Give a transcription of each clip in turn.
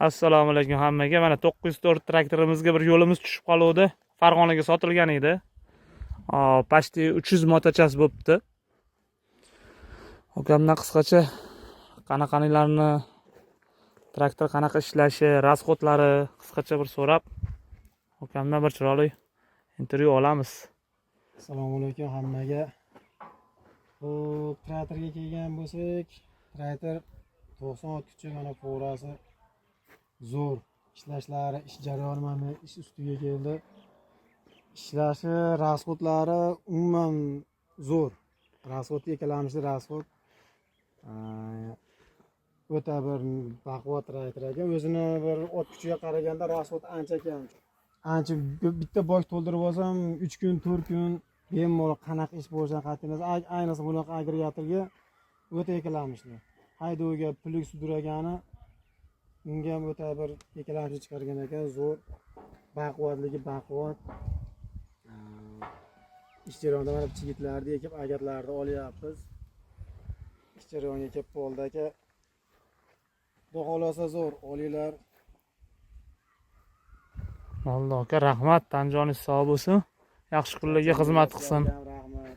Assalomu alaykum hammaga. Mana 904 traktorimizga bir yo'limiz tushib qoluvdi. Farg'onaga sotilgan edi. Pashti 300 motochas bo'pti. Ukamdan qisqacha qanaqalarni traktor qanaqa ishlashi, rasxodlari qisqacha bir so'rab, ukamdan bir chiroyli intervyu olamiz. Assalomu alaykum hammaga. Bu traktorga kelgan bo'lsak, traktor 90 kuchi mana forasi zo'r. Ishlashlari, ish jarayoni mana ish ustiga keldi. Ishlashi, rasxodlari umuman zo'r. Rasxod ikkalamizni rasxod o'ta bir baquvvat traktor ekan. O'zini bir ot kuchiga qaraganda rasxod ancha kam. Ancha bitta bosh to'ldirib olsam 3 kun, 4 kun bemalol qanaqa ish bo'lishidan qat'iy nazar, ayniqsa bunaqa agregatorga o'ta ikkilanishdi. Haydovga plyuk sudragani unga ham o'ta bir ikkilanishni chiqargan ekan, zo'r. Baquvvatligi baquvvat. Ish jarayonida mana chigitlarni ekib, agatlarni olyapmiz. Ish jarayoniga kelib qoldi aka. Xudo xolasa zo'r, olinglar. Alloh aka, rahmat, tanjoningiz sog' bo'lsin. Yaxshi kunlarga xizmat qilsin. Rahmat.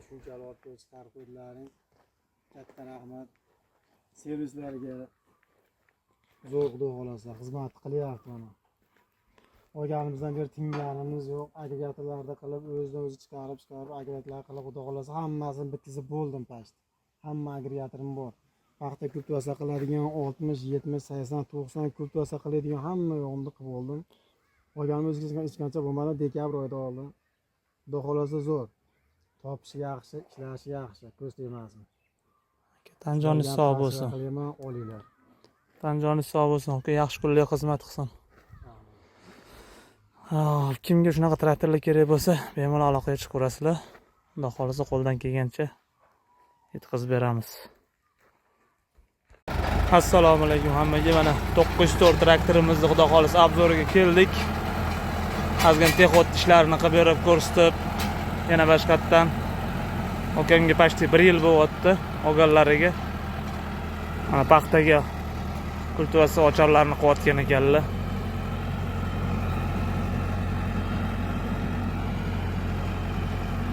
Shunchalik olib chiqarib qo'ydilaring. Katta rahmat. Servislarga zo'r, xudo xolasa xizmat qilyapti mana. Olganimizdan beri tinglanimiz yo'q. Agregatorlarda qilib, o'zidan o'zi chiqarib, agregatorlar qilib, xudo xolasa hammasini bitkizib bo'ldim past. Hamma agregatorim bor. Paxta kultivasiya qiladigan 60, 70, 80, 90 kultivasiya qiladigan hamma yo'qni qilib oldim. Olganimiz hech qancha bo'lmadi, dekabr oyida oldim. Xudo xolasa zo'r. Topishi yaxshi, ishlashi yaxshi, ko'z tegmasin. Tanjoningiz sog' bo'lsin. Olinglar. Tanjoningiz sog' bo'lsin. Aka, yaxshi kunlarga xizmat qilsin. Kimga shunaqa traktorlar kerak bo'lsa, bemalol aloqaga chiqaverasizlar. Xudo xolasa qo'ldan kelgancha yetkazib beramiz. Assalomu alaykum hammaga. Mana 904 traktorimizni xudo xolasa obzoriga keldik. Azgan texot ishlarini qilib berib ko'rsatib, yana boshqatdan ukamga pashti 1 yil bo'lyapti olganlariga. Mana paxtaga kultivasiya ocharlarini qilayotgan ekanlar.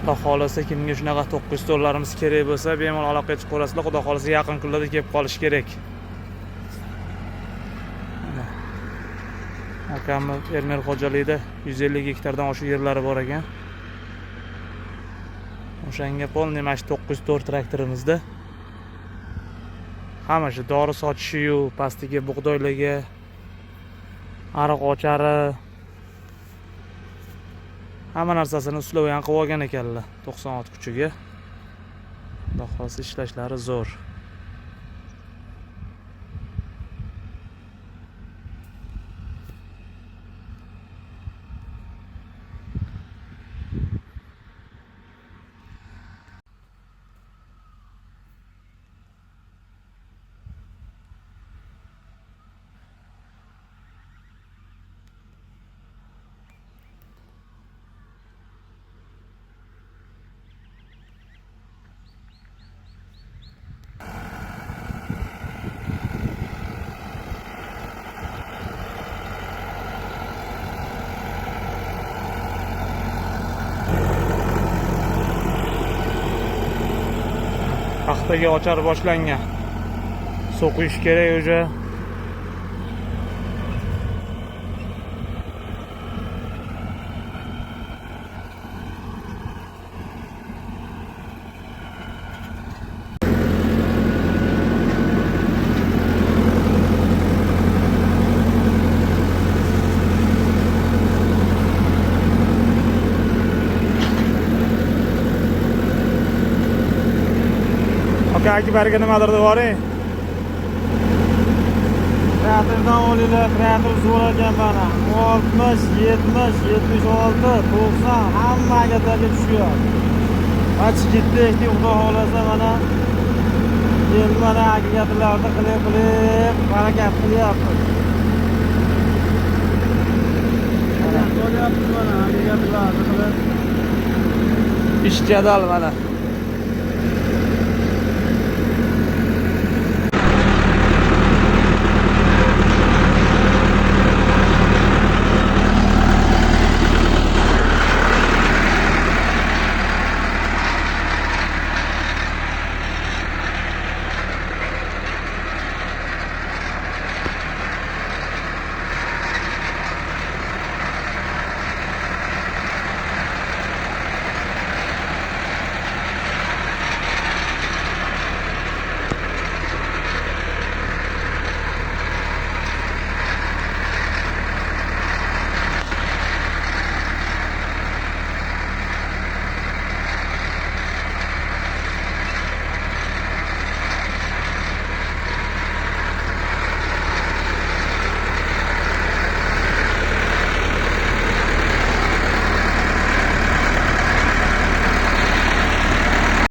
Xudo xolasa kimga shunaqa 904larimiz kerak bo'lsa, bemalol aloqaga chiqaverasizlar. Xudo xolasa yaqin kunlarda kelib qolish kerak. Akamni fermer xo'jaligida 150 gektardan oshiq yerlari bor ekan. O'shanga polniy mana shu 904 traktorimizda hamma shu dori sochishi-yu, pastiga bug'doylarga ariq ochari hamma narsasini uslubiyan qilib olgan ekanlar 90 kuchiga. Xudo xolasa ishlashlari zo'r. Paxtaga ochar boshlangan. Suv quyish kerak o'ja. Akbarga nimadir devoring. Traktordan olinglar, traktor zo'r ekan mana. 60, 70, 76, 90 hamma agregatorga tushyapti. Achi ketdik, xudo xolasa mana. Endi mana agregatorlarni qilib harakat qilyapmiz. Mana qo'yapmiz mana agregatorlarni qilib. Ish jadal mana.